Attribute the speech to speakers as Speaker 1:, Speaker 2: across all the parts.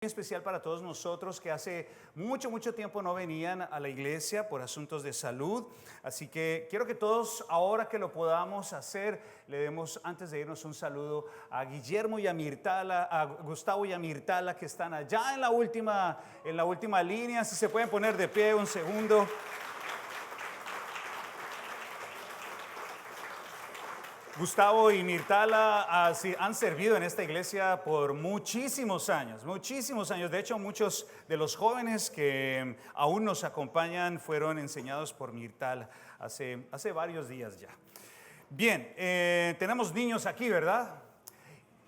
Speaker 1: especial para todos nosotros que hace mucho tiempo no venían a la iglesia por asuntos de salud. Así que quiero que todos, ahora que lo podamos hacer, le demos, antes de irnos, un saludo a Guillermo y a Mirtala, a Gustavo y a Mirtala, que están allá en la última línea. Si se pueden poner de pie un segundo. Gustavo y Mirtala han servido en esta iglesia por muchísimos años. De hecho, muchos de los jóvenes que aún nos acompañan fueron enseñados por Mirtala hace varios días ya. Bien, tenemos niños aquí, ¿verdad?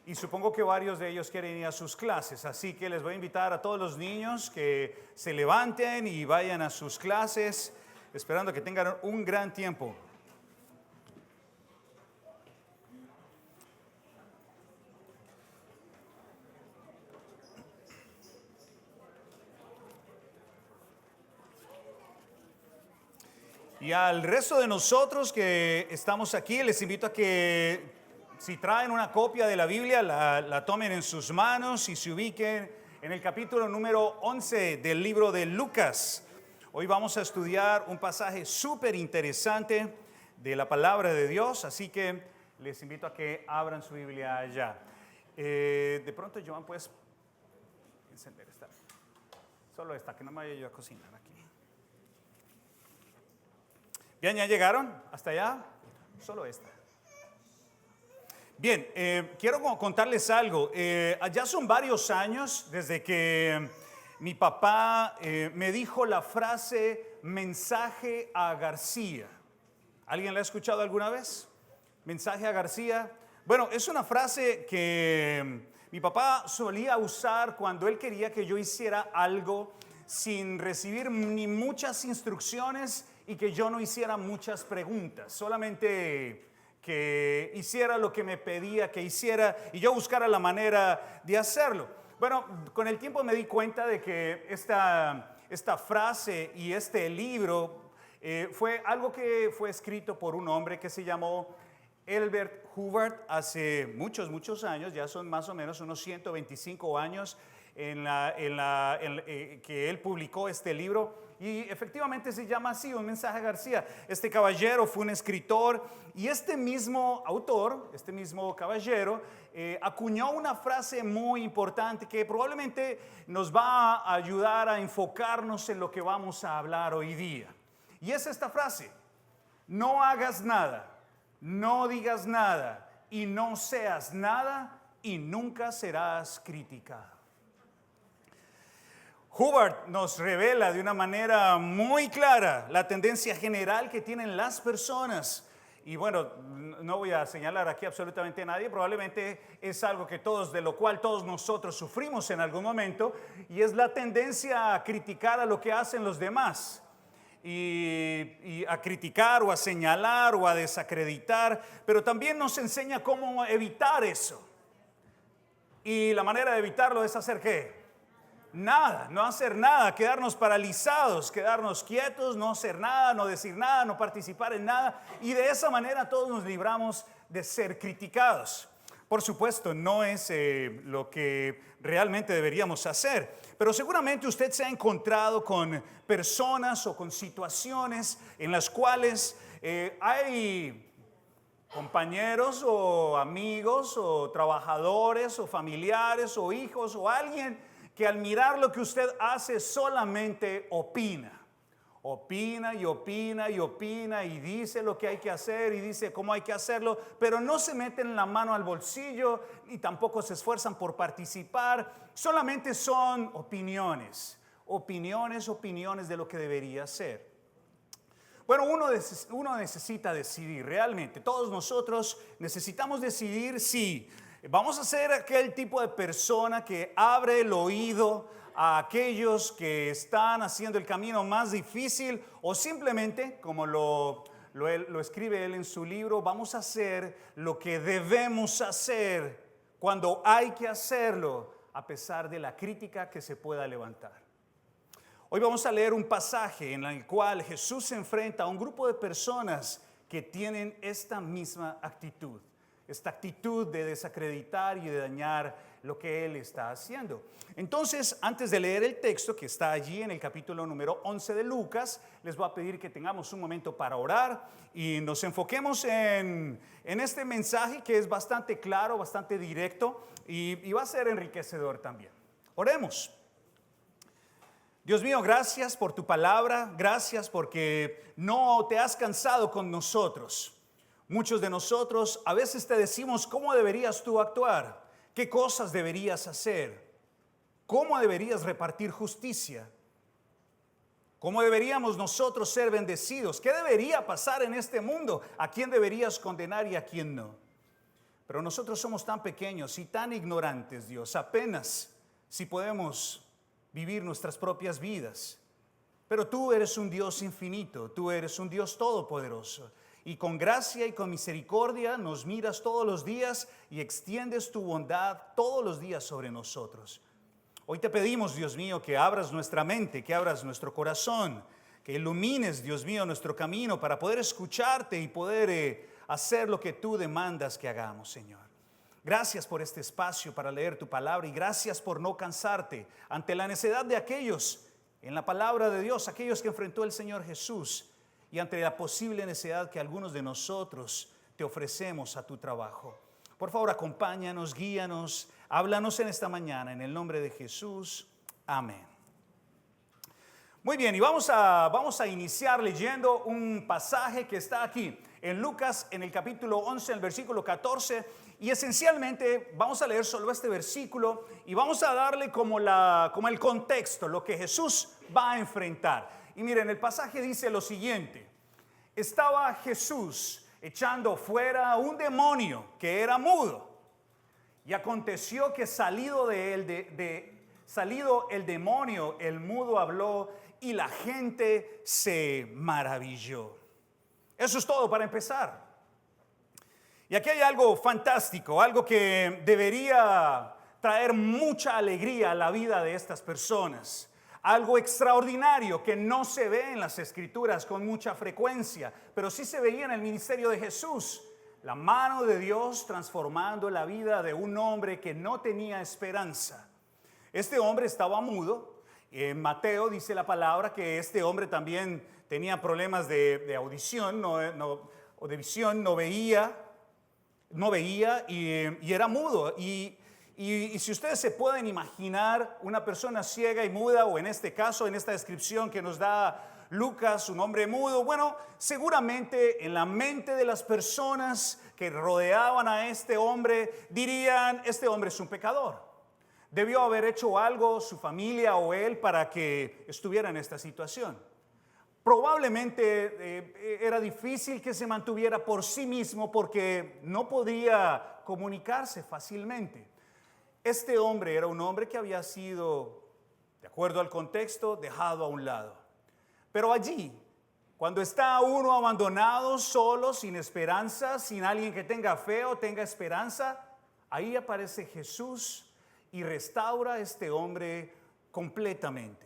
Speaker 1: Y supongo que varios de ellos quieren ir a sus clases, así que les voy a invitar a todos los niños que se levanten y vayan a sus clases, esperando que tengan un gran tiempo. Y al resto de nosotros que estamos aquí, les invito a que si traen una copia de la Biblia, la tomen en sus manos y se ubiquen en el capítulo número 11 del libro de Lucas. Hoy vamos a estudiar un pasaje súper interesante de la palabra de Dios, así que les invito a que abran su Biblia allá. De pronto, Joan, ¿puedes encender esta? Solo esta, que no me vaya yo a cocinar aquí. Bien, ¿ya llegaron hasta allá? Solo esta. Bien, quiero contarles algo. Ya son varios años desde que mi papá me dijo la frase mensaje a García. ¿Alguien la ha escuchado alguna vez? Mensaje a García. Bueno, es una frase que mi papá solía usar cuando él quería que yo hiciera algo sin recibir ni muchas instrucciones y que yo no hiciera muchas preguntas, solamente que hiciera lo que me pedía que hiciera y yo buscara la manera de hacerlo. Bueno, con el tiempo me di cuenta de que esta frase y este libro fue algo que fue escrito por un hombre que se llamó Elbert Hubbard hace muchos años, ya son más o menos unos 125 años que él publicó este libro. Y efectivamente se llama así, un mensaje a García. Este caballero fue un escritor y este mismo autor, este mismo caballero, acuñó una frase muy importante que probablemente nos va a ayudar a enfocarnos en lo que vamos a hablar hoy día. Y es esta frase: no hagas nada, no digas nada y no seas nada y nunca serás criticado. Hubbard nos revela de una manera muy clara la tendencia general que tienen las personas. Y bueno, no voy a señalar aquí absolutamente a nadie, probablemente es algo de lo cual todos nosotros sufrimos en algún momento, y es la tendencia a criticar a lo que hacen los demás. Y a criticar o a señalar o a desacreditar, pero también nos enseña cómo evitar eso. Y la manera de evitarlo es hacer ¿qué? Nada, no hacer nada, quedarnos paralizados, quedarnos quietos, no hacer nada, no decir nada, no participar en nada, y de esa manera todos nos libramos de ser criticados. Por supuesto, no es lo que realmente deberíamos hacer, pero seguramente usted se ha encontrado con personas o con situaciones en las cuales hay compañeros o amigos o trabajadores o familiares o hijos o alguien que al mirar lo que usted hace solamente opina y dice lo que hay que hacer y dice cómo hay que hacerlo, pero no se meten la mano al bolsillo y tampoco se esfuerzan por participar, solamente son opiniones de lo que debería ser. Bueno, uno necesita decidir realmente, todos nosotros necesitamos decidir si vamos a ser aquel tipo de persona que abre el oído a aquellos que están haciendo el camino más difícil, o simplemente, como lo escribe él en su libro, vamos a hacer lo que debemos hacer cuando hay que hacerlo, a pesar de la crítica que se pueda levantar. Hoy vamos a leer un pasaje en el cual Jesús se enfrenta a un grupo de personas que tienen esta misma actitud. esta actitud de desacreditar y de dañar lo que Él está haciendo. Entonces, antes de leer el texto que está allí en el capítulo número 11 de Lucas, les voy a pedir que tengamos un momento para orar y nos enfoquemos en este mensaje que es bastante claro, bastante directo y va a ser enriquecedor también. Oremos. Dios mío, gracias por tu palabra, gracias porque no te has cansado con nosotros. Muchos de nosotros a veces te decimos cómo deberías tú actuar, qué cosas deberías hacer, cómo deberías repartir justicia, cómo deberíamos nosotros ser bendecidos, qué debería pasar en este mundo, a quién deberías condenar y a quién no. Pero nosotros somos tan pequeños y tan ignorantes, Dios, apenas si podemos vivir nuestras propias vidas. Pero tú eres un Dios infinito, tú eres un Dios todopoderoso. Y con gracia y con misericordia nos miras todos los días y extiendes tu bondad todos los días sobre nosotros. Hoy te pedimos, Dios mío, que abras nuestra mente, que abras nuestro corazón, que ilumines, Dios mío, nuestro camino para poder escucharte y poder hacer lo que tú demandas que hagamos, Señor. Gracias por este espacio para leer tu palabra y gracias por no cansarte ante la necedad de aquellos en la palabra de Dios, aquellos que enfrentó el Señor Jesús y ante la posible necedad que algunos de nosotros te ofrecemos a tu trabajo. Por favor, acompáñanos, guíanos, háblanos en esta mañana en el nombre de Jesús. Amén. Muy bien, y vamos a iniciar leyendo un pasaje que está aquí en Lucas, en el capítulo 11, el versículo 14, y esencialmente vamos a leer solo este versículo y vamos a darle como el contexto, lo que Jesús va a enfrentar. Y miren, el pasaje dice lo siguiente: estaba Jesús echando fuera un demonio que era mudo, y aconteció que salido el demonio, el mudo habló y la gente se maravilló. Eso es todo para empezar. Y aquí hay algo fantástico, algo que debería traer mucha alegría a la vida de estas personas. Algo extraordinario que no se ve en las Escrituras con mucha frecuencia, pero sí se veía en el ministerio de Jesús. La mano de Dios transformando la vida de un hombre que no tenía esperanza. Este hombre estaba mudo. En Mateo dice la palabra que este hombre también tenía problemas de audición, o de visión, no veía y era mudo. Y si ustedes se pueden imaginar una persona ciega y muda, o en este caso, en esta descripción que nos da Lucas, un hombre mudo, bueno, seguramente en la mente de las personas que rodeaban a este hombre dirían: este hombre es un pecador. Debió haber hecho algo su familia o él para que estuviera en esta situación. Probablemente era difícil que se mantuviera por sí mismo porque no podía comunicarse fácilmente. Este hombre era un hombre que había sido, de acuerdo al contexto, dejado a un lado. Pero allí, cuando está uno abandonado, solo, sin esperanza, sin alguien que tenga fe o tenga esperanza, ahí aparece Jesús y restaura a este hombre completamente.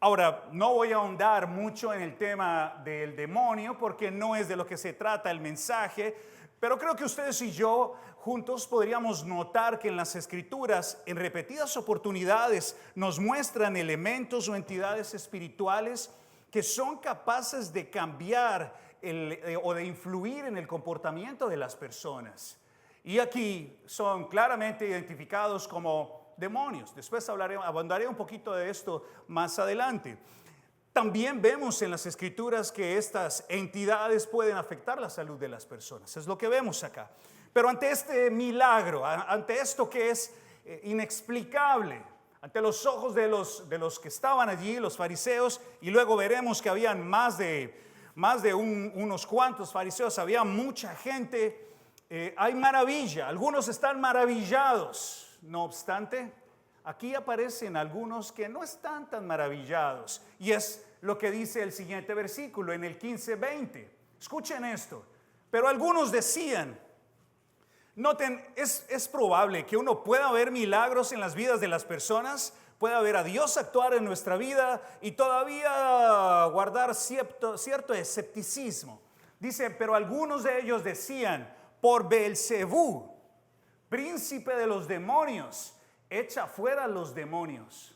Speaker 1: Ahora, no voy a ahondar mucho en el tema del demonio porque no es de lo que se trata el mensaje, pero creo que ustedes y yo juntos podríamos notar que en las Escrituras, en repetidas oportunidades, nos muestran elementos o entidades espirituales que son capaces de cambiar o de influir en el comportamiento de las personas. Y aquí son claramente identificados como demonios. Después abundaré un poquito de esto más adelante. También vemos en las Escrituras que estas entidades pueden afectar la salud de las personas. Es lo que vemos acá. Pero ante este milagro, ante esto que es inexplicable, ante los ojos de los que estaban allí, los fariseos, y luego veremos que habían más de unos cuantos fariseos, había mucha gente. Hay maravilla, algunos están maravillados. No obstante, aquí aparecen algunos que no están tan maravillados. Y es lo que dice el siguiente versículo en el 15-20. Escuchen esto. Pero algunos decían, noten, es probable que uno pueda ver milagros en las vidas de las personas, pueda ver a Dios actuar en nuestra vida y todavía guardar cierto escepticismo. Dice, pero algunos de ellos decían: por Beelzebú, príncipe de los demonios, echa fuera los demonios.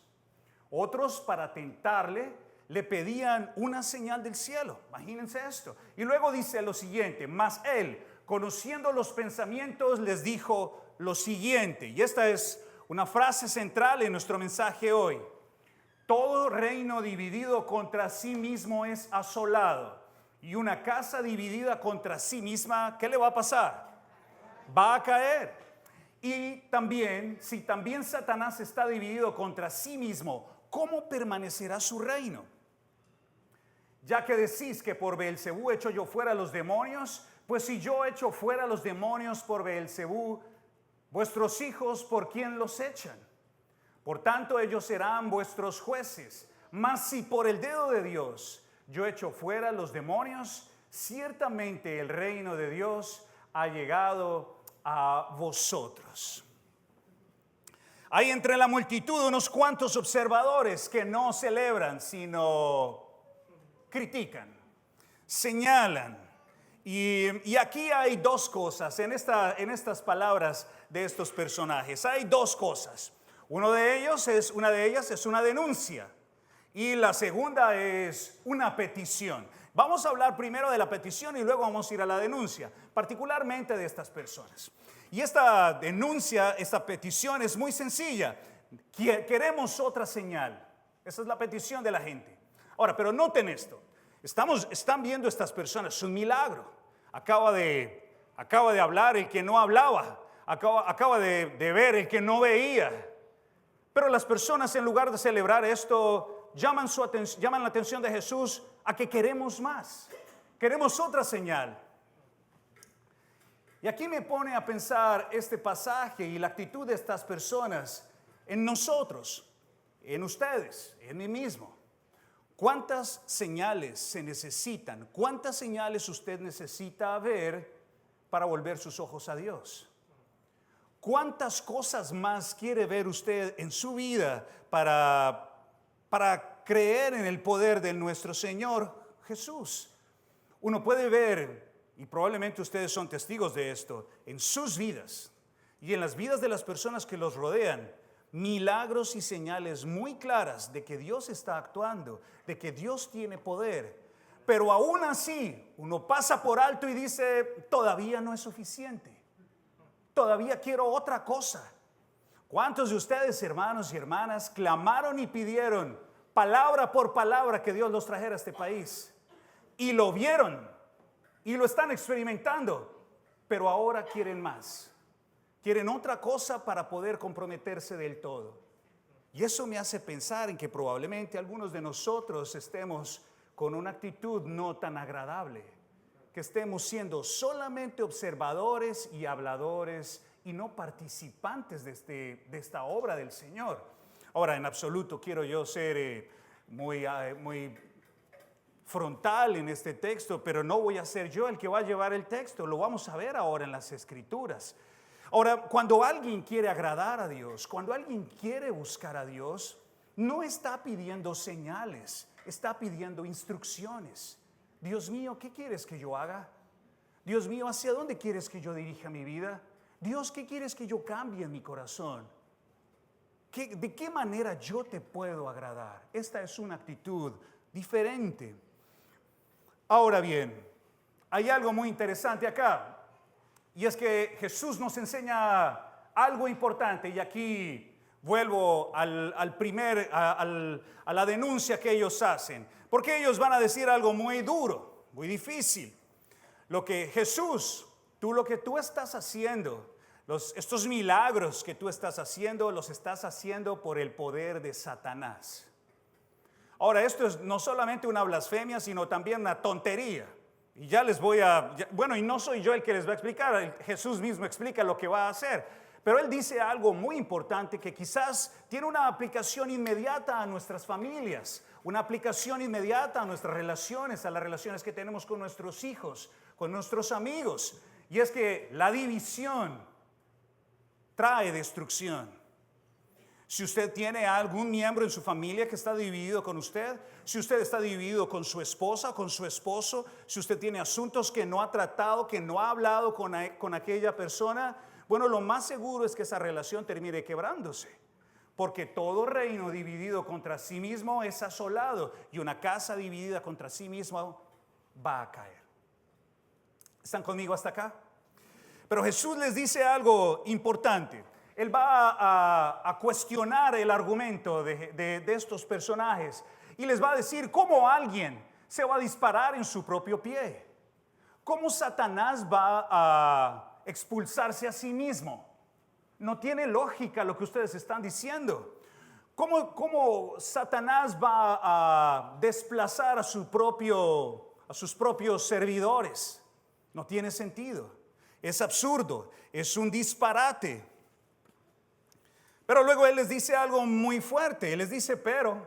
Speaker 1: Otros, para tentarle, le pedían una señal del cielo. Imagínense esto. Y luego dice lo siguiente: mas él, conociendo los pensamientos, les dijo lo siguiente. Y esta es una frase central en nuestro mensaje hoy: todo reino dividido contra sí mismo es asolado, y una casa dividida contra sí misma, ¿qué le va a pasar? Va a caer. Y también, si también Satanás está dividido contra sí mismo, ¿cómo permanecerá su reino? Ya que decís que por Beelzebú echo yo fuera los demonios, pues si yo echo fuera los demonios por Beelzebú, vuestros hijos, ¿por quién los echan? Por tanto, ellos serán vuestros jueces. Mas si por el dedo de Dios yo echo fuera los demonios, ciertamente el reino de Dios ha llegado a vosotros. Hay entre la multitud unos cuantos observadores que no celebran, sino critican, señalan. Y aquí hay dos cosas en estas palabras de estos personajes. Hay dos cosas. Una de ellas es una denuncia y la segunda es una petición. Vamos a hablar primero de la petición y luego vamos a ir a la denuncia, particularmente de estas personas. Y esta denuncia, esta petición es muy sencilla. Queremos otra señal. Esa es la petición de la gente. Ahora, pero noten esto. Están viendo estas personas, es un milagro. Acaba de hablar el que no hablaba. Acaba de ver el que no veía. Pero las personas, en lugar de celebrar esto, llaman la atención de Jesús a que queremos más. Queremos otra señal. Y aquí me pone a pensar este pasaje y la actitud de estas personas en nosotros, en ustedes, en mí mismo. ¿Cuántas señales se necesitan? ¿Cuántas señales usted necesita ver para volver sus ojos a Dios? ¿Cuántas cosas más quiere ver usted en su vida para creer en el poder de nuestro Señor Jesús? Uno puede ver, y probablemente ustedes son testigos de esto, en sus vidas y en las vidas de las personas que los rodean, milagros y señales muy claras de que Dios está actuando, de que Dios tiene poder. Pero aún así, uno pasa por alto y dice, todavía no es suficiente. Todavía quiero otra cosa. ¿Cuántos de ustedes, hermanos y hermanas, clamaron y pidieron palabra por palabra que Dios los trajera a este país? Y lo vieron y lo están experimentando, pero ahora quieren más. Quieren otra cosa para poder comprometerse del todo. Y eso me hace pensar en que probablemente algunos de nosotros estemos con una actitud no tan agradable, que estemos siendo solamente observadores y habladores y no participantes de esta obra del Señor. Ahora, en absoluto quiero yo ser muy frontal en este texto, pero no voy a ser yo el que va a llevar el texto. Lo vamos a ver ahora en las Escrituras. Ahora, cuando alguien quiere agradar a Dios, cuando alguien quiere buscar a Dios, no está pidiendo señales, está pidiendo instrucciones. Dios mío, ¿qué quieres que yo haga? Dios mío, ¿hacia dónde quieres que yo dirija mi vida? Dios, ¿qué quieres que yo cambie en mi corazón? ¿De qué manera yo te puedo agradar? Esta es una actitud diferente. Ahora bien, hay algo muy interesante acá. Y es que Jesús nos enseña algo importante. Y aquí vuelvo a la denuncia que ellos hacen. Porque ellos van a decir algo muy duro, muy difícil. Lo que tú estás haciendo, estos milagros que tú estás haciendo, los estás haciendo por el poder de Satanás. Ahora, esto es no solamente una blasfemia, sino también una tontería. Y ya les voy y no soy yo el que les va a explicar, Jesús mismo explica lo que va a hacer. Pero Él dice algo muy importante que quizás tiene una aplicación inmediata a nuestras familias, una aplicación inmediata a nuestras relaciones, a las relaciones que tenemos con nuestros hijos, con nuestros amigos. Y es que la división trae destrucción. Si usted tiene algún miembro en su familia que está dividido con usted, si usted está dividido con su esposa, con su esposo, si usted tiene asuntos que no ha tratado, que no ha hablado con aquella persona, bueno, lo más seguro es que esa relación termine quebrándose. Porque todo reino dividido contra sí mismo es asolado, y una casa dividida contra sí misma va a caer. ¿Están conmigo hasta acá? Pero Jesús les dice algo importante. Él va a cuestionar el argumento de estos personajes y les va a decir cómo alguien se va a disparar en su propio pie. ¿Cómo Satanás va a expulsarse a sí mismo? No tiene lógica lo que ustedes están diciendo. ¿Cómo Satanás va a desplazar a sus propios servidores? No tiene sentido. Es absurdo. Es un disparate. Pero luego Él les dice algo muy fuerte. Él les dice, pero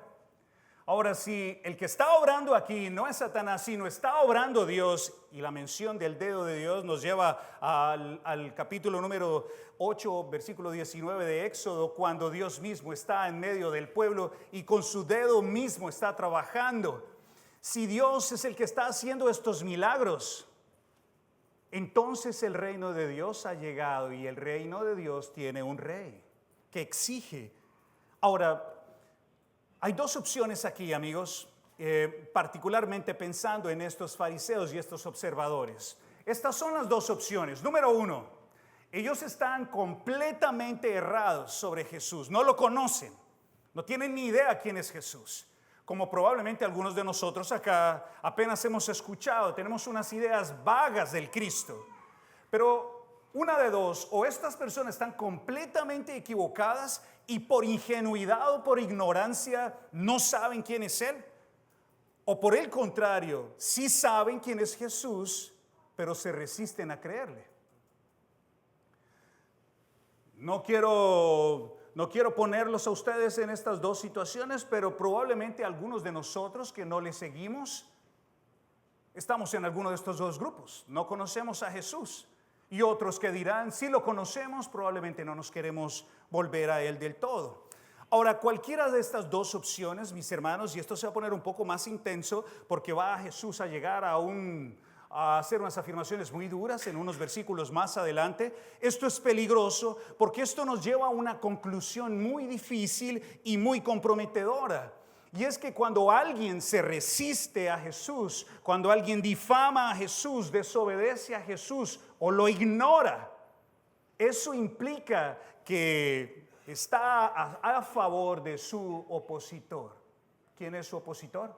Speaker 1: ahora si el que está obrando aquí no es Satanás, sino está obrando Dios, y la mención del dedo de Dios nos lleva al capítulo número 8, versículo 19 de Éxodo, cuando Dios mismo está en medio del pueblo y con su dedo mismo está trabajando. Si Dios es el que está haciendo estos milagros, entonces el reino de Dios ha llegado, y el reino de Dios tiene un rey que exige. Ahora, hay dos opciones aquí, amigos, particularmente pensando en estos fariseos y estos observadores. Estas son las dos opciones. Número uno, ellos están completamente errados sobre Jesús, no lo conocen, no tienen ni idea quién es Jesús. Como probablemente algunos de nosotros acá apenas hemos escuchado, tenemos unas ideas vagas del Cristo. Pero una de dos, o estas personas están completamente equivocadas y por ingenuidad o por ignorancia no saben quién es Él, o por el contrario, sí saben quién es Jesús, pero se resisten a creerle. No quiero ponerlos a ustedes en estas dos situaciones, pero probablemente algunos de nosotros que no le seguimos estamos en alguno de estos dos grupos. No conocemos a Jesús. Y otros que dirán, si lo conocemos, probablemente no nos queremos volver a Él del todo. Ahora, cualquiera de estas dos opciones, mis hermanos, y esto se va a poner un poco más intenso, porque va Jesús a llegar a hacer unas afirmaciones muy duras en unos versículos más adelante. Esto es peligroso porque esto nos lleva a una conclusión muy difícil y muy comprometedora. Y es que cuando alguien se resiste a Jesús, cuando alguien difama a Jesús, desobedece a Jesús o lo ignora, eso implica que está a favor de su opositor. ¿Quién es su opositor?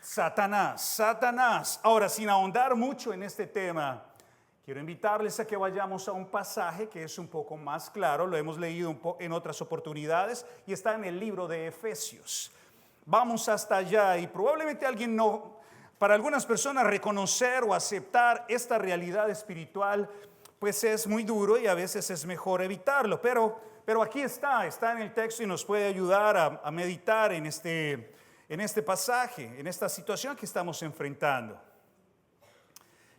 Speaker 1: Satanás. Ahora, sin ahondar mucho en este tema, quiero invitarles a que vayamos a un pasaje que es un poco más claro. Lo hemos leído en otras oportunidades y está en el libro de Efesios. Vamos hasta allá, y probablemente para algunas personas reconocer o aceptar esta realidad espiritual pues es muy duro y a veces es mejor evitarlo. Pero aquí está en el texto y nos puede ayudar a meditar en este pasaje, en esta situación que estamos enfrentando.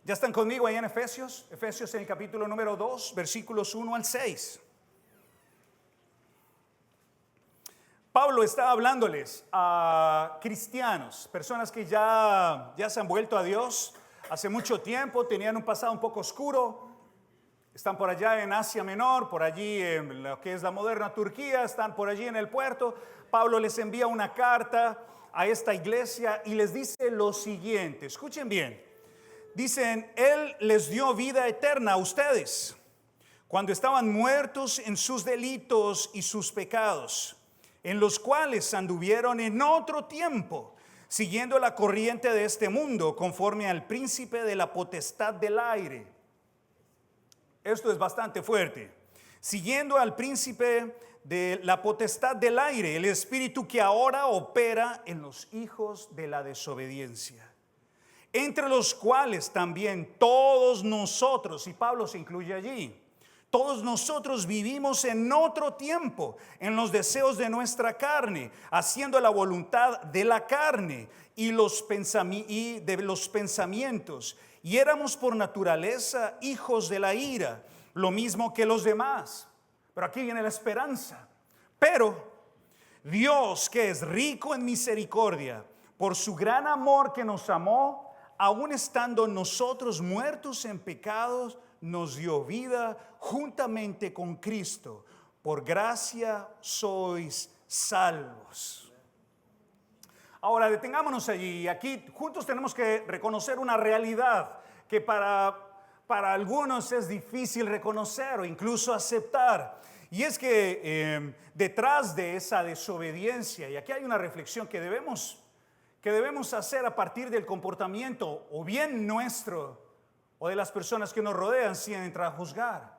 Speaker 1: ¿Ya están conmigo ahí en Efesios? Efesios en el capítulo número 2, versículos 1 al 6. Pablo está hablándoles a cristianos, personas que ya se han vuelto a Dios hace mucho tiempo, tenían un pasado un poco oscuro, están por allá en Asia Menor, por allí en lo que es la moderna Turquía, están por allí en el puerto. Pablo les envía una carta a esta iglesia y les dice lo siguiente, escuchen bien. Dicen, Él les dio vida eterna a ustedes cuando estaban muertos en sus delitos y sus pecados, en los cuales anduvieron en otro tiempo, siguiendo la corriente de este mundo, conforme al príncipe de la potestad del aire. Esto es bastante fuerte. Siguiendo al príncipe de la potestad del aire, el espíritu que ahora opera en los hijos de la desobediencia, entre los cuales también todos nosotros, y Pablo se incluye allí, todos nosotros vivimos en otro tiempo, en los deseos de nuestra carne, haciendo la voluntad de la carne y de los pensamientos, y éramos por naturaleza hijos de la ira, lo mismo que los demás. Pero aquí viene la esperanza. Pero Dios, que es rico en misericordia, por su gran amor que nos amó, aun estando nosotros muertos en pecados, nos dio vida juntamente con Cristo. Por gracia sois salvos. Ahora detengámonos allí. Aquí juntos tenemos que reconocer una realidad que para algunos es difícil reconocer o incluso aceptar. Y es que detrás de esa desobediencia, y aquí hay una reflexión que debemos hacer a partir del comportamiento o bien nuestro o de las personas que nos rodean sin entrar a juzgar.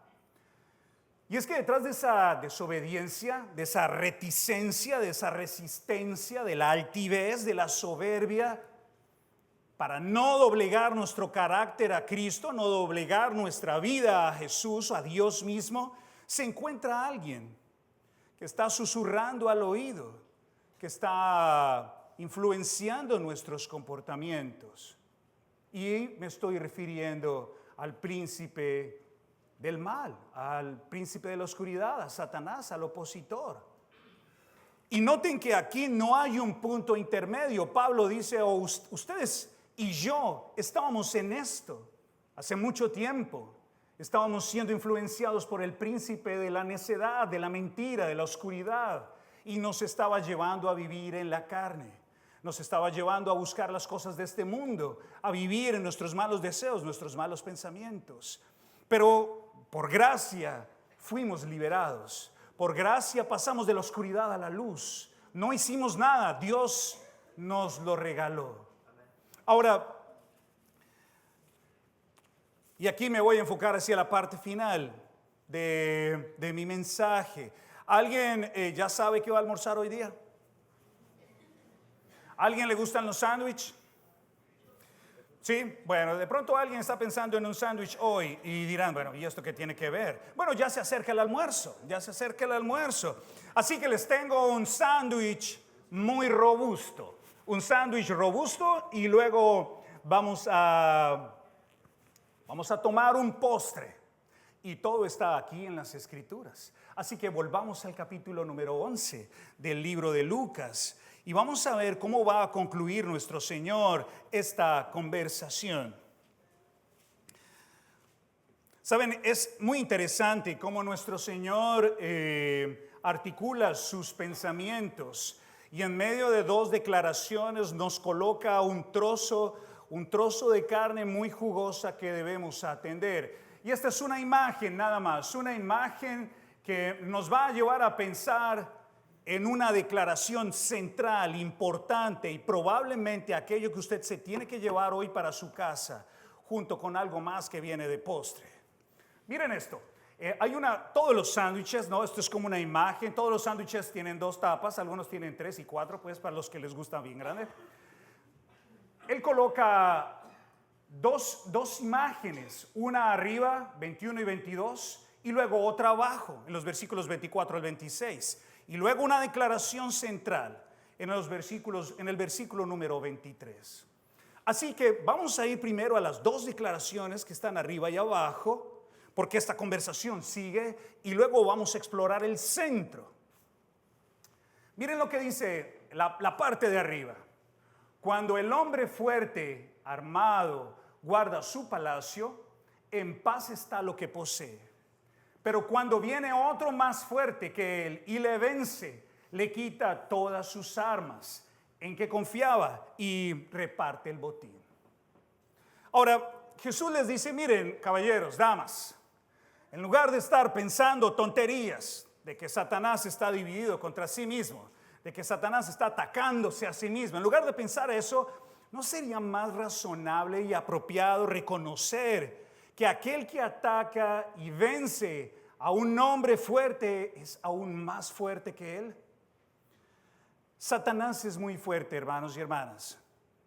Speaker 1: Y es que detrás de esa desobediencia, de esa reticencia, de esa resistencia, de la altivez, de la soberbia, para no doblegar nuestro carácter a Cristo, no doblegar nuestra vida a Jesús, a Dios mismo, se encuentra alguien que está susurrando al oído, que está influenciando nuestros comportamientos. Y me estoy refiriendo al príncipe del mal, al príncipe de la oscuridad, a Satanás, al opositor. Y noten que aquí no hay un punto intermedio. Pablo dice, ustedes y yo estábamos en esto hace mucho tiempo. Estábamos siendo influenciados por el príncipe de la necedad, de la mentira, de la oscuridad. Y nos estaba llevando a vivir en la carne. Nos estaba llevando a buscar las cosas de este mundo, a vivir en nuestros malos deseos, nuestros malos pensamientos. Pero por gracia fuimos liberados. Por gracia pasamos de la oscuridad a la luz. No hicimos nada, Dios nos lo regaló. Ahora, y aquí me voy a enfocar hacia la parte final de mi mensaje. ¿Alguien ya sabe qué va a almorzar hoy día? ¿Alguien le gustan los sándwiches? Sí, bueno, de pronto alguien está pensando en un sándwich hoy y dirán, bueno, ¿y esto qué tiene que ver? Bueno, ya se acerca el almuerzo, Así que les tengo un sándwich muy robusto. Un sándwich robusto y luego vamos a tomar un postre. Y todo está aquí en las Escrituras. Así que volvamos al capítulo número 11 del libro de Lucas. Y vamos a ver cómo va a concluir nuestro Señor esta conversación. Saben, es muy interesante cómo nuestro Señor articula sus pensamientos y en medio de dos declaraciones nos coloca un trozo de carne muy jugosa que debemos atender. Y esta es una imagen nada más, una imagen que nos va a llevar a pensar en una declaración central, importante y probablemente aquello que usted se tiene que llevar hoy para su casa, junto con algo más que viene de postre. Miren esto, todos los sándwiches, ¿no? Esto es como una imagen, todos los sándwiches tienen 2 tapas, algunos tienen 3 y 4, pues para los que les gustan bien grande. Él coloca dos imágenes, una arriba, 21 y 22, y luego otra abajo, en los versículos 24 al 26. Y luego una declaración central en el versículo número 23. Así que vamos a ir primero a las 2 declaraciones que están arriba y abajo, porque esta conversación sigue, y luego vamos a explorar el centro. Miren lo que dice la parte de arriba. Cuando el hombre fuerte, armado, guarda su palacio, en paz está lo que posee. Pero cuando viene otro más fuerte que él y le vence, le quita todas sus armas en que confiaba y reparte el botín. Ahora, Jesús les dice, miren, caballeros, damas, en lugar de estar pensando tonterías de que Satanás está dividido contra sí mismo, de que Satanás está atacándose a sí mismo, en lugar de pensar eso, ¿no sería más razonable y apropiado reconocer que aquel que ataca y vence a un hombre fuerte es aún más fuerte que él? Satanás es muy fuerte, hermanos y hermanas.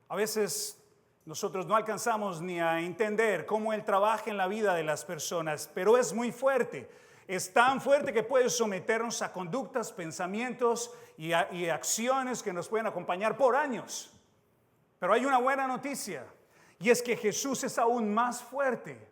Speaker 1: A veces nosotros no alcanzamos ni a entender cómo él trabaja en la vida de las personas, pero es muy fuerte. Es tan fuerte que puede someternos a conductas, pensamientos y acciones que nos pueden acompañar por años. Pero hay una buena noticia, y es que Jesús es aún más fuerte.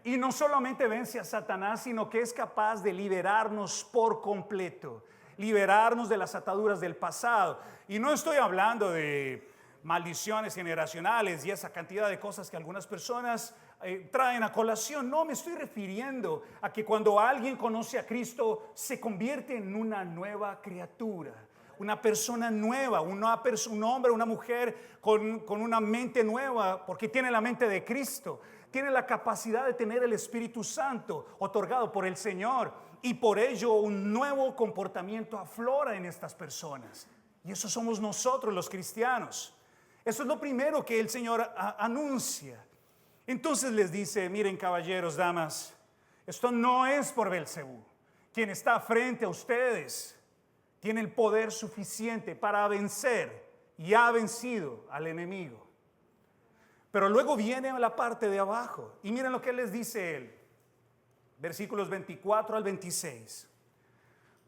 Speaker 1: Y no solamente vence a Satanás, sino que es capaz de liberarnos por completo. liberarnos de las ataduras del pasado. Y no estoy hablando de maldiciones generacionales y esa cantidad de cosas que algunas personas traen a colación. No, me estoy refiriendo a que cuando alguien conoce a Cristo se convierte en una nueva criatura, una persona nueva, un hombre, una mujer con una mente nueva, porque tiene la mente de Cristo, tiene la capacidad de tener el Espíritu Santo otorgado por el Señor, y por ello un nuevo comportamiento aflora en estas personas. Y eso somos nosotros los cristianos. Eso es lo primero que el Señor anuncia. Entonces les dice: miren, caballeros, damas, esto no es por Belcebú. Quien está frente a ustedes tiene el poder suficiente para vencer y ha vencido al enemigo. Pero luego viene a la parte de abajo y miren lo que les dice él. Versículos 24 al 26.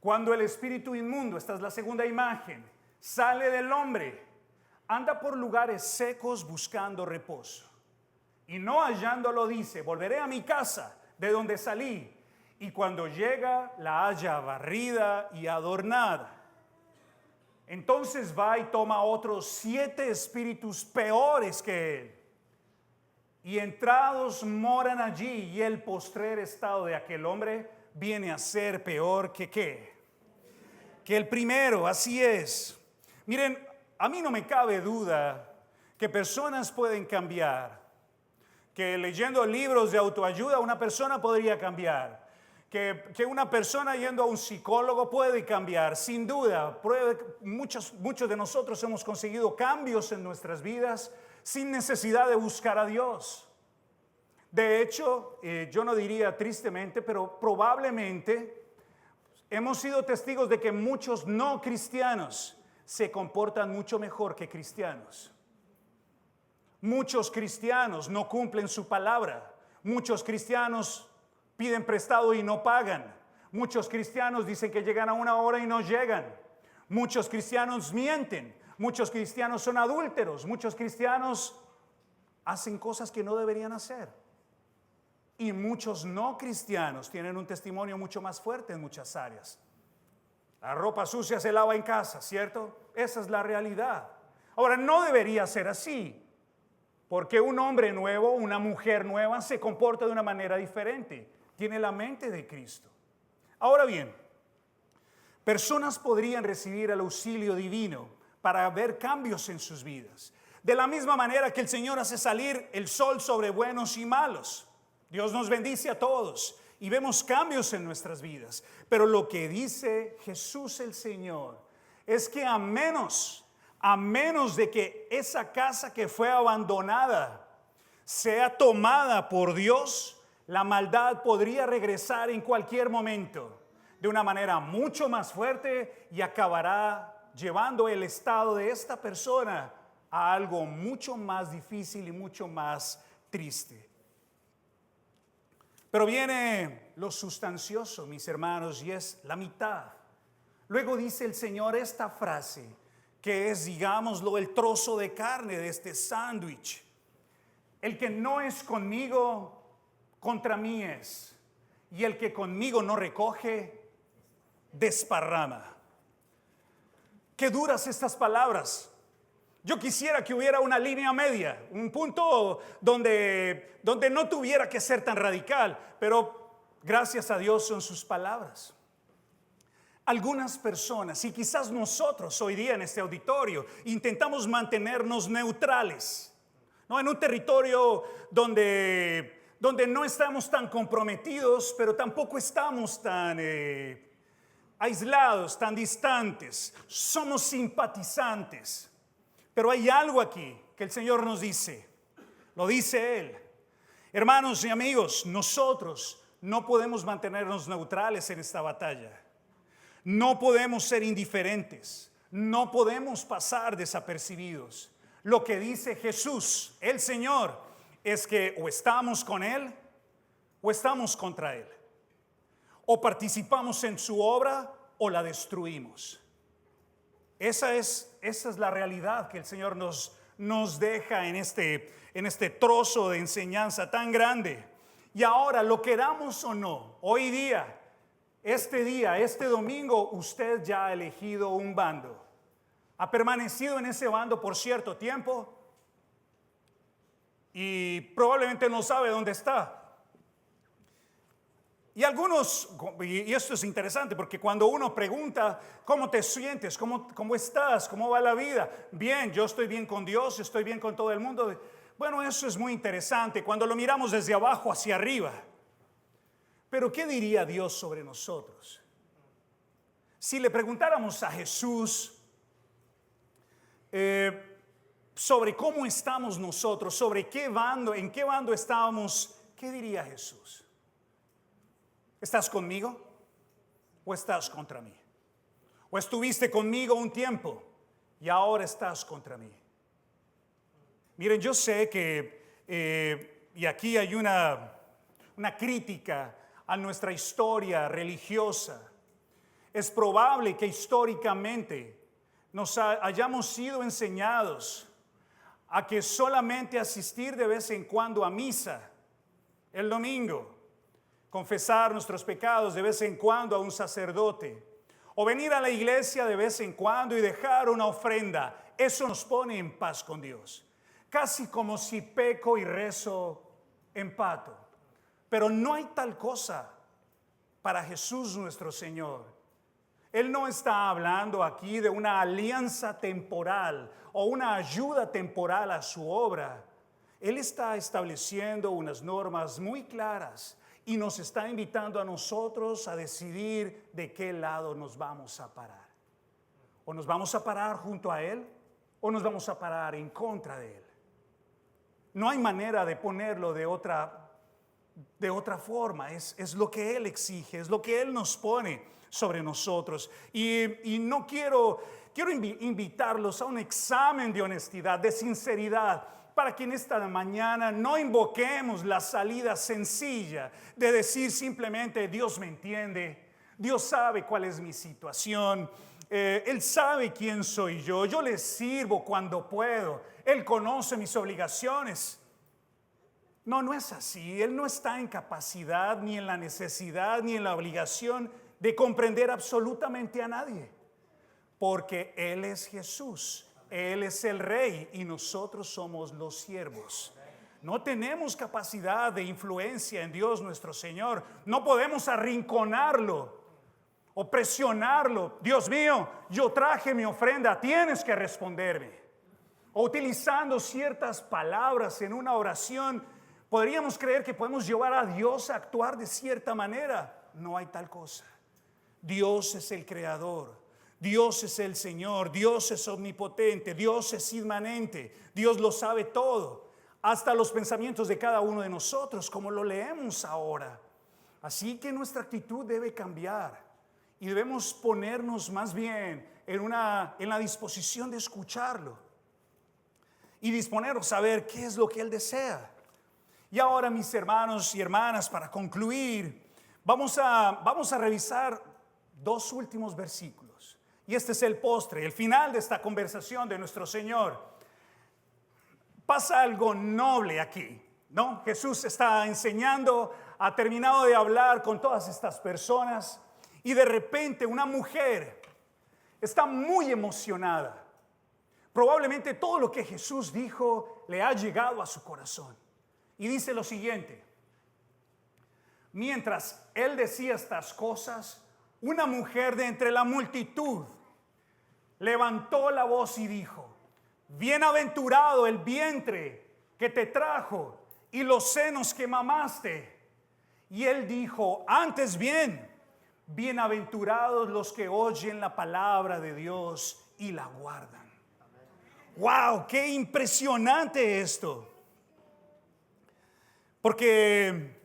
Speaker 1: Cuando el espíritu inmundo, esta es la segunda imagen, sale del hombre, anda por lugares secos buscando reposo. Y no hallándolo dice: volveré a mi casa de donde salí. Y cuando llega la halla barrida y adornada. Entonces va y toma otros 7 espíritus peores que él. Y entrados moran allí, y el postrer estado de aquel hombre viene a ser peor que ¿qué? Que el primero. Así es. Miren, a mí no me cabe duda que personas pueden cambiar, que leyendo libros de autoayuda una persona podría cambiar, que una persona yendo a un psicólogo puede cambiar, sin duda. Muchos de nosotros hemos conseguido cambios en nuestras vidas sin necesidad de buscar a Dios. De hecho, yo no diría tristemente, pero probablemente hemos sido testigos de que muchos no cristianos se comportan mucho mejor que cristianos. Muchos cristianos no cumplen su palabra. Muchos cristianos piden prestado y no pagan. Muchos cristianos dicen que llegan a una hora y no llegan. Muchos cristianos mienten. Muchos cristianos son adúlteros. Muchos cristianos hacen cosas que no deberían hacer. Y muchos no cristianos tienen un testimonio mucho más fuerte en muchas áreas. La ropa sucia se lava en casa, ¿cierto? Esa es la realidad. Ahora, no debería ser así, porque un hombre nuevo, una mujer nueva se comporta de una manera diferente. Tiene la mente de Cristo. Ahora bien, personas podrían recibir el auxilio divino para ver cambios en sus vidas. De la misma manera que el Señor hace salir el sol sobre buenos y malos. Dios nos bendice a todos y vemos cambios en nuestras vidas. Pero lo que dice Jesús el Señor es que a menos de que esa casa que fue abandonada sea tomada por Dios, la maldad podría regresar en cualquier momento de una manera mucho más fuerte y acabará llevando el estado de esta persona a algo mucho más difícil y mucho más triste. Pero viene lo sustancioso, mis hermanos, y es la mitad. Luego dice el Señor esta frase, que es, digámoslo, el trozo de carne de este sándwich. El que no es conmigo, contra mí es. Y el que conmigo no recoge, desparrama. Qué duras estas palabras. Yo quisiera que hubiera una línea media, un punto donde no tuviera que ser tan radical, pero gracias a Dios son sus palabras. Algunas personas, y quizás nosotros hoy día en este auditorio, intentamos mantenernos neutrales, ¿no? En un territorio donde no estamos tan comprometidos, pero tampoco estamos tan aislados, tan distantes. Somos simpatizantes. Pero hay algo aquí que el Señor nos dice, lo dice Él. Hermanos y amigos, nosotros no podemos mantenernos neutrales en esta batalla. No podemos ser indiferentes, no podemos pasar desapercibidos. Lo que dice Jesús, el Señor, es que o estamos con Él o estamos contra Él. O participamos en su obra o la destruimos. Esa es la realidad que el Señor nos deja en este trozo de enseñanza tan grande. Y ahora, lo queramos o no, hoy día este día, este domingo, usted ya ha elegido un bando. Ha permanecido en ese bando por cierto tiempo y probablemente no sabe dónde está. Y algunos, y esto es interesante porque cuando uno pregunta, ¿cómo te sientes? ¿Cómo estás? ¿Cómo va la vida? Bien, yo estoy bien con Dios, estoy bien con todo el mundo. Bueno, eso es muy interesante cuando lo miramos desde abajo hacia arriba. Pero ¿qué diría Dios sobre nosotros? Si le preguntáramos a Jesús sobre cómo estamos nosotros, sobre en qué bando estábamos, ¿qué diría Jesús? ¿Estás conmigo o estás contra mí? ¿O estuviste conmigo un tiempo y ahora estás contra mí? Miren, yo sé que, y aquí hay una crítica a nuestra historia religiosa. Es probable que históricamente nos hayamos sido enseñados a que solamente asistir de vez en cuando a misa el domingo, confesar nuestros pecados de vez en cuando a un sacerdote, o venir a la iglesia de vez en cuando y dejar una ofrenda, eso nos pone en paz con Dios. Casi como si peco y rezo empato. Pero no hay tal cosa para Jesús nuestro Señor. Él no está hablando aquí de una alianza temporal o una ayuda temporal a su obra. Él está estableciendo unas normas muy claras y nos está invitando a nosotros a decidir de qué lado nos vamos a parar. O nos vamos a parar junto a Él o nos vamos a parar en contra de Él. No hay manera de ponerlo de otra forma. Es lo que Él exige, es lo que Él nos pone sobre nosotros. Y no quiero invitarlos a un examen de honestidad, de sinceridad, para que en esta mañana no invoquemos la salida sencilla de decir simplemente Dios me entiende, Dios sabe cuál es mi situación, Él sabe quién soy yo le sirvo cuando puedo, Él conoce mis obligaciones. No es así. Él no está en capacidad, ni en la necesidad, ni en la obligación de comprender absolutamente a nadie, porque Él es Jesús. Él es el Rey y nosotros somos los siervos. No tenemos capacidad de influencia en Dios nuestro Señor. No podemos arrinconarlo o presionarlo. Dios mío, yo traje mi ofrenda, tienes que responderme. O utilizando ciertas palabras en una oración, podríamos creer que podemos llevar a Dios a actuar de cierta manera. No hay tal cosa. Dios es el creador. Dios es el Señor, Dios es omnipotente, Dios es inmanente, Dios lo sabe todo, hasta los pensamientos de cada uno de nosotros, como lo leemos ahora. Así que nuestra actitud debe cambiar y debemos ponernos más bien en la disposición de escucharlo y disponernos a ver qué es lo que Él desea. Y ahora, mis hermanos y hermanas, para concluir, vamos a revisar dos últimos versículos. Y este es el postre, el final de esta conversación de nuestro Señor. Pasa algo noble aquí, ¿no? Jesús está enseñando, ha terminado de hablar con todas estas personas y de repente una mujer está muy emocionada. Probablemente todo lo que Jesús dijo le ha llegado a su corazón. Y dice lo siguiente: mientras él decía estas cosas, una mujer de entre la multitud levantó la voz y dijo: bienaventurado el vientre que te trajo y los senos que mamaste. Y él dijo: antes bien, bienaventurados los que oyen la palabra de Dios y la guardan. ¡Wow! ¡Qué impresionante esto! Porque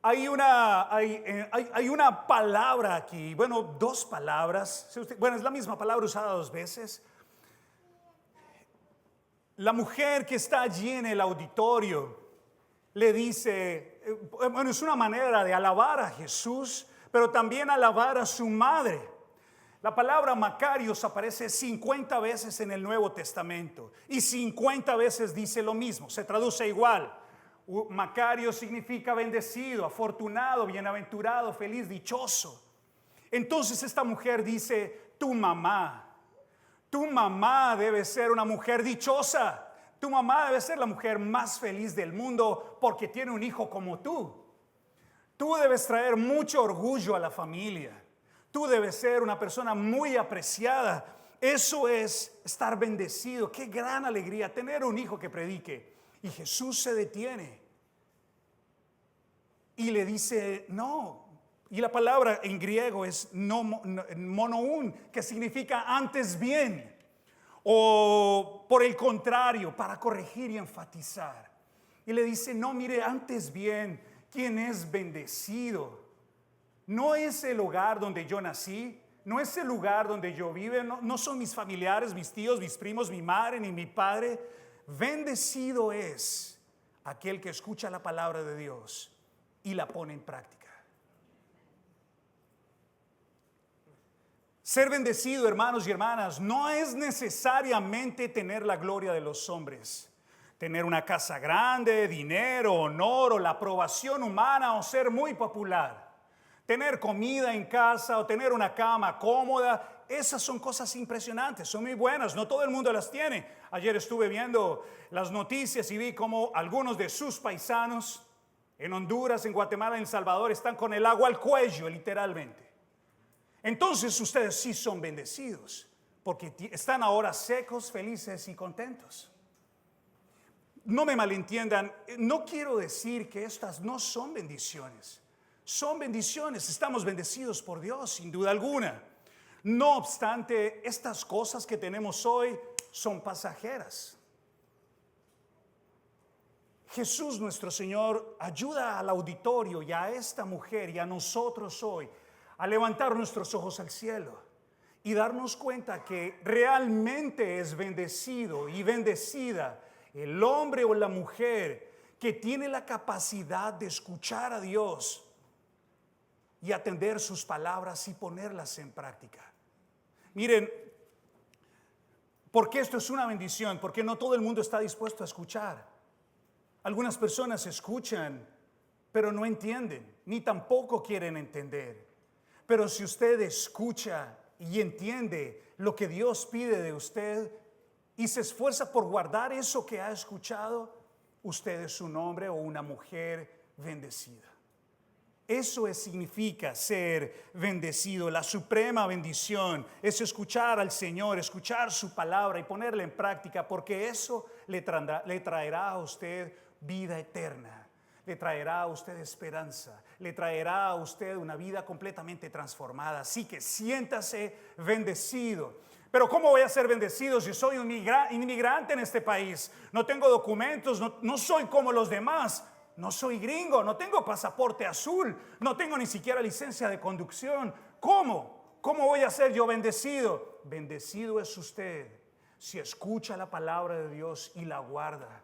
Speaker 1: hay una palabra aquí, bueno, dos palabras, bueno, es la misma palabra usada dos veces. La mujer que está allí en el auditorio le dice, bueno, es una manera de alabar a Jesús, pero también alabar a su madre. La palabra Macarios aparece 50 veces en el Nuevo Testamento y 50 veces dice lo mismo, se traduce igual. Macario significa bendecido, afortunado, bienaventurado, feliz, dichoso. Entonces esta mujer dice, tu mamá debe ser una mujer dichosa. Tu mamá debe ser la mujer más feliz del mundo porque tiene un hijo como tú. Tú debes traer mucho orgullo a la familia. Tú debes ser una persona muy apreciada. Eso es estar bendecido. Qué gran alegría tener un hijo que predique. Y Jesús se detiene y le dice, no. Y la palabra en griego es monoún, que significa antes bien. O por el contrario, para corregir y enfatizar. Y le dice, no, mire, antes bien, ¿quién es bendecido? No es el hogar donde yo nací, no es el lugar donde yo vivo, no son mis familiares, mis tíos, mis primos, mi madre ni mi padre. Bendecido es aquel que escucha la palabra de Dios y la pone en práctica. Ser bendecido, hermanos y hermanas, no es necesariamente tener la gloria de los hombres, tener una casa grande, dinero, honor o la aprobación humana o ser muy popular. Tener comida en casa o tener una cama cómoda, esas son cosas impresionantes, son muy buenas, no todo el mundo las tiene. Ayer estuve viendo las noticias y vi cómo algunos de sus paisanos en Honduras, en Guatemala, en El Salvador están con el agua al cuello, literalmente. Entonces ustedes sí son bendecidos, porque están ahora secos, felices y contentos. No me malentiendan, no quiero decir que estas no son bendiciones. Son bendiciones, estamos bendecidos por Dios, sin duda alguna. No obstante, estas cosas que tenemos hoy son pasajeras. Jesús nuestro Señor ayuda al auditorio y a esta mujer y a nosotros hoy a levantar nuestros ojos al cielo y darnos cuenta que realmente es bendecido y bendecida el hombre o la mujer que tiene la capacidad de escuchar a Dios y atender sus palabras y ponerlas en práctica. Miren, ¿por qué esto es una bendición? Porque no todo el mundo está dispuesto a escuchar. Algunas personas escuchan, pero no entienden, ni tampoco quieren entender. Pero si usted escucha y entiende lo que Dios pide de usted y se esfuerza por guardar eso que ha escuchado, usted es un hombre o una mujer bendecida. Eso significa ser bendecido. La suprema bendición es escuchar al Señor, escuchar su palabra y ponerla en práctica, porque eso le traerá a usted vida eterna, le traerá a usted esperanza, le traerá a usted una vida completamente transformada. Así que siéntase bendecido. Pero ¿cómo voy a ser bendecido si soy un inmigrante en este país? No tengo documentos, no soy como los demás. No soy gringo, no tengo pasaporte azul, no tengo ni siquiera licencia de conducción. ¿Cómo? ¿Cómo voy a ser yo bendecido? Bendecido es usted si escucha la palabra de Dios y la guarda.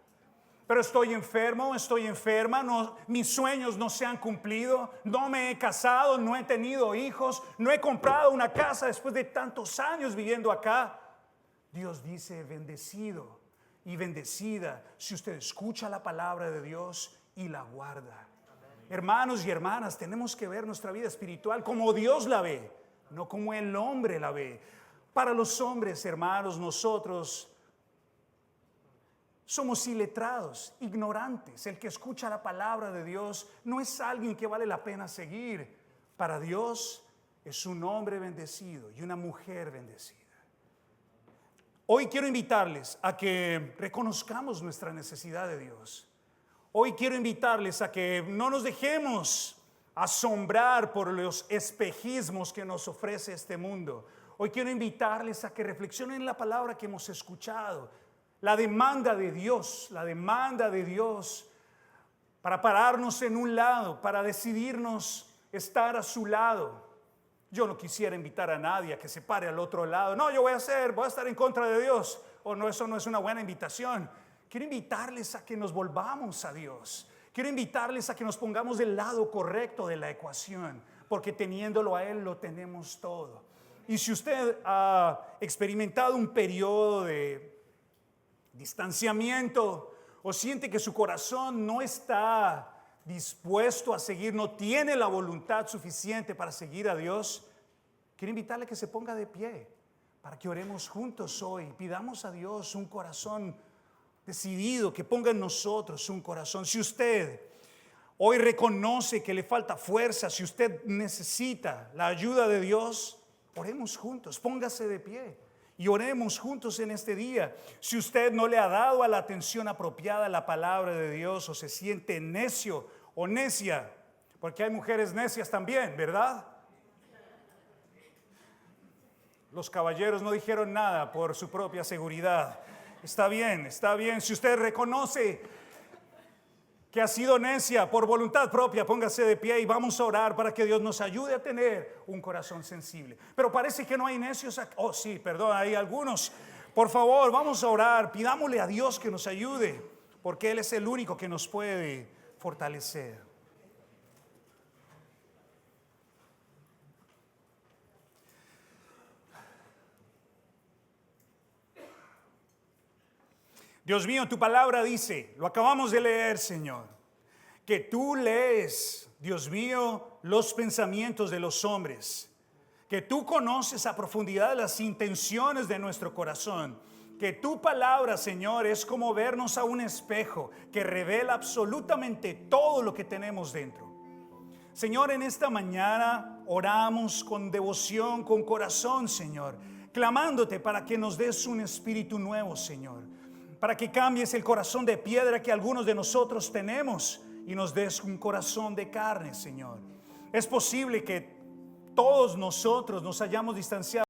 Speaker 1: Pero estoy enfermo, estoy enferma, mis sueños no se han cumplido, no me he casado, no he tenido hijos, no he comprado una casa después de tantos años viviendo acá. Dios dice bendecido y bendecida si usted escucha la palabra de Dios y la guarda. Hermanos y hermanas, tenemos que ver nuestra vida espiritual como Dios la ve, no como el hombre la ve. Para los hombres, hermanos, nosotros somos iletrados, ignorantes. El que escucha la palabra de Dios no es alguien que vale la pena seguir. Para Dios es un hombre bendecido y una mujer bendecida. Hoy quiero invitarles a que reconozcamos nuestra necesidad de Dios. Hoy quiero invitarles a que no nos dejemos asombrar por los espejismos que nos ofrece este mundo. Hoy quiero invitarles a que reflexionen la palabra que hemos escuchado, la demanda de Dios para pararnos en un lado, para decidirnos estar a su lado. Yo no quisiera invitar a nadie a que se pare al otro lado. No, yo voy a estar en contra de Dios. O no, eso no es una buena invitación. Quiero invitarles a que nos volvamos a Dios. Quiero invitarles a que nos pongamos del lado correcto de la ecuación, porque teniéndolo a Él lo tenemos todo. Y si usted ha experimentado un periodo de distanciamiento o siente que su corazón no está dispuesto a seguir, no tiene la voluntad suficiente para seguir a Dios, quiero invitarle a que se ponga de pie para que oremos juntos hoy. Pidamos a Dios un corazón decidido, que ponga en nosotros un corazón. Si usted hoy reconoce que le falta fuerza, si usted necesita la ayuda de Dios, oremos juntos, póngase de pie y oremos juntos en este día. Si usted no le ha dado a la atención apropiada la palabra de Dios, o se siente necio o necia, porque hay mujeres necias también, ¿verdad? Los caballeros no dijeron nada por su propia seguridad. Está bien, está bien. Si usted reconoce que ha sido necia por voluntad propia, póngase de pie y vamos a orar para que Dios nos ayude a tener un corazón sensible. Pero parece que no hay necios aquí. Oh, sí, perdón, hay algunos. Por favor, vamos a orar. Pidámosle a Dios que nos ayude, porque Él es el único que nos puede fortalecer. Dios mío, tu palabra dice, lo acabamos de leer, Señor, que tú lees, Dios mío, los pensamientos de los hombres, que tú conoces a profundidad las intenciones de nuestro corazón, que tu palabra, Señor, es como vernos a un espejo que revela absolutamente todo lo que tenemos dentro. Señor, en esta mañana oramos con devoción, con corazón, Señor, clamándote para que nos des un espíritu nuevo, Señor, para que cambies el corazón de piedra que algunos de nosotros tenemos y nos des un corazón de carne, Señor. Es posible que todos nosotros nos hayamos distanciado